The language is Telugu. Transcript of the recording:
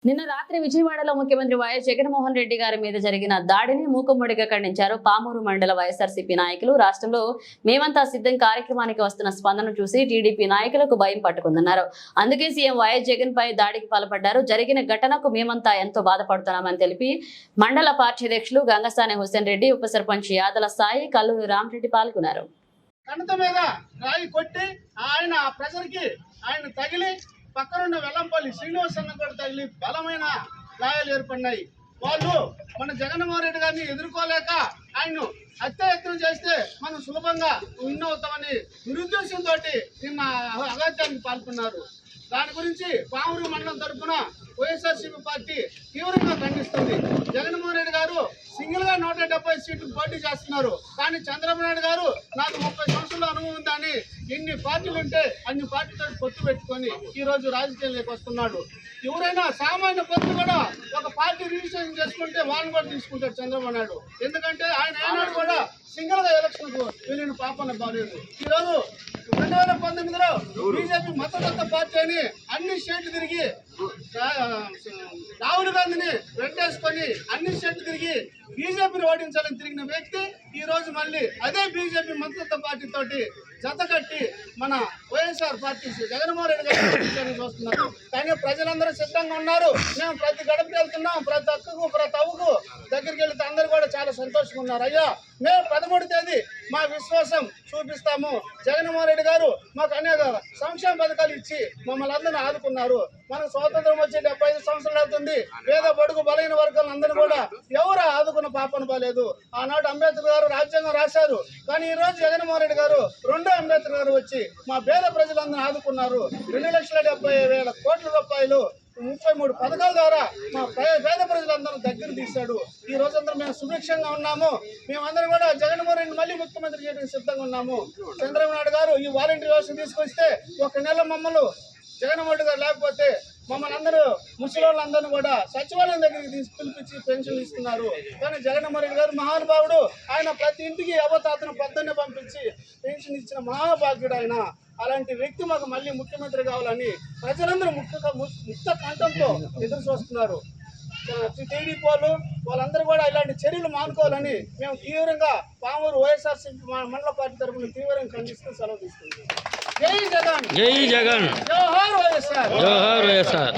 నిన్న రాత్రి విజయవాడలో ముఖ్యమంత్రి వైఎస్ జగన్మోహన్ రెడ్డి గారి మీద జరిగిన దాడిని మూకుమ్మడిగా ఖండించారు పామూరు మండల వైఎస్ఆర్సీపీ నాయకులు. రాష్ట్రంలో మేమంతా సిద్ధం కార్యక్రమానికి వస్తున్న స్పందన చూసి టీడీపీ నాయకులకు భయం పట్టుకుందన్నారు. అందుకే సీఎం వైఎస్ జగన్ పై దాడికి పాల్పడ్డారు. జరిగిన ఘటనకు మేమంతా ఎంతో బాధపడుతున్నామని తెలిపి మండల పార్టీ అధ్యక్షులు గంగసాని హుసేన్ రెడ్డి, ఉప సర్పంచ్ యాదల సాయి, కల్లూరి రామరెడ్డి పాల్గొన్నారు. పక్కనున్న వెల్లంపల్లి శ్రీనివాస్ అన్న కూడా తగిలి బలమైన గాయాలు ఏర్పడినాయి. వాళ్ళు మన జగన్మోహన్ రెడ్డి గారిని ఎదుర్కోలేక ఆయన్ను హత్యాయత్నం చేస్తే మనం సులభంగా విన్ అవుతామని నిరుద్దేశంతో నిన్న అగాత్యానికి పాల్గొన్నారు. దాని గురించి పామూరు మండలం తరఫున వైఎస్ఆర్సీపీ పార్టీ తీవ్రంగా ఖండిస్తుంది. జగన్మోహన్ రెడ్డి గారు సింగిల్ గా 170 సీట్లు పోటీ చేస్తున్నారు. కానీ చంద్రబాబు నాయుడు గారు నాకు 30 సంవత్సరాల అనుభవం ఉందని ఎన్ని పార్టీలు ఉంటే అన్ని పార్టీలతో పొత్తు పెట్టుకొని ఈ రోజు రాజకీయాల్లోకి వస్తున్నాడు. ఎవరైనా సామాన్య పొత్తు కూడా ఒక పార్టీ రిజిస్ట్రేషన్ చేసుకుంటే వాళ్ళని కూడా తీసుకుంటాడు చంద్రబాబు నాయుడు. ఎందుకంటే ఆయన ఏనాడు కూడా సింగిల్ గా ఎలక్షన్ కు వెళ్ళిన పాపన బాలేదు. ఈ రోజు 2019లో బీజేపీ మద్దతు పార్టీ అని అన్ని స్టేట్లు తిరిగి రాహుల్ గాంధీని వెంటేసుకొని అన్ని స్టేట్లు తిరిగి బీజేపీని ఓడించాలని తిరిగిన వ్యక్తి ఈ రోజు మళ్ళీ అదే బీజేపీ మద్దతు పార్టీ తోటి జత కట్టి మన వైఎస్ఆర్ పార్టీ జగన్మోహన్ రెడ్డి గారు చూస్తున్నారు. కానీ ప్రజలందరూ సిద్ధంగా ఉన్నారు. మేము ప్రతి గడపకి వెళ్తున్నాం, ప్రతి అక్కకు ప్రతి అవ్వకు దగ్గరికి వెళ్తే అందరూ కూడా చాలా సంతోషంగా ఉన్నారు. అయ్యా మేము 13వ తేదీ మా విశ్వాసం చూపిస్తాము. జగన్మోహన్ రెడ్డి గారు మాకు అనేక సంక్షేమ పథకాలు ఇచ్చి మమ్మల్ని అందరినీ ఆదుకున్నారు. మనకు స్వాతంత్రం వచ్చి 75 సంవత్సరాలు అవుతుంది. పేద బడుగు బలైన వర్గాలను అందరూ కూడా ఎవరు ఆదుకున్న పాపన బాలేదు. ఆనాడు అంబేద్కర్ గారు రాజ్యాంగం రాశారు. కానీ ఈ రోజు జగన్మోహన్ రెడ్డి గారు రెండో అంబేద్కర్ గారు వచ్చి మా పేద ప్రజలందరూ ఆదుకున్నారు. 2,70,000 కోట్ల రూపాయలు 33 పథకాల ద్వారా మా పేద ప్రజలందరూ దగ్గర తీశాడు. ఈ రోజందరూ మేము సుభిక్షంగా ఉన్నాము. మేమందరం కూడా జగన్మోహన్ రెడ్డి మళ్ళీ ముఖ్యమంత్రి చేయడానికి సిద్ధంగా ఉన్నాము. చంద్రబాబు నాయుడు గారు ఈ వాలంటీర్ వ్యవస్థ తీసుకొస్తే 1 నెల మమ్మల్ని జగన్మోహన్ రెడ్డి గారు లేకపోతే మమ్మల్ని అందరూ ముసలి వాళ్ళందరినీ కూడా సచివాలయం దగ్గరికి పిలిపించి పెన్షన్ ఇస్తున్నారు. కానీ జగన్మోహన్ రెడ్డి గారు మహానుభావుడు. ఆయన ప్రతి ఇంటికి అవతాతను పొద్దున్నే పంపించి పెన్షన్ ఇచ్చిన మహాభాగ్యుడు ఆయన. అలాంటి వ్యక్తి మాకు మళ్ళీ ముఖ్యమంత్రి కావాలని ప్రజలందరూ ముక్త కంఠంతో ఎదురు చూస్తున్నారు. టీడీపీ వాళ్ళందరూ కూడా ఇలాంటి చర్యలు మానుకోవాలని మేము తీవ్రంగా పామూరు వైఎస్ఆర్సీపీ మండల పార్టీ తరఫున తీవ్రంగా ఖండిస్తూ సెలవు తీసుకుంటాం. జై జగన్, జై జగన్, జోహార్ వైఎస్ఆర్, జోహార్ వైఎస్ఆర్.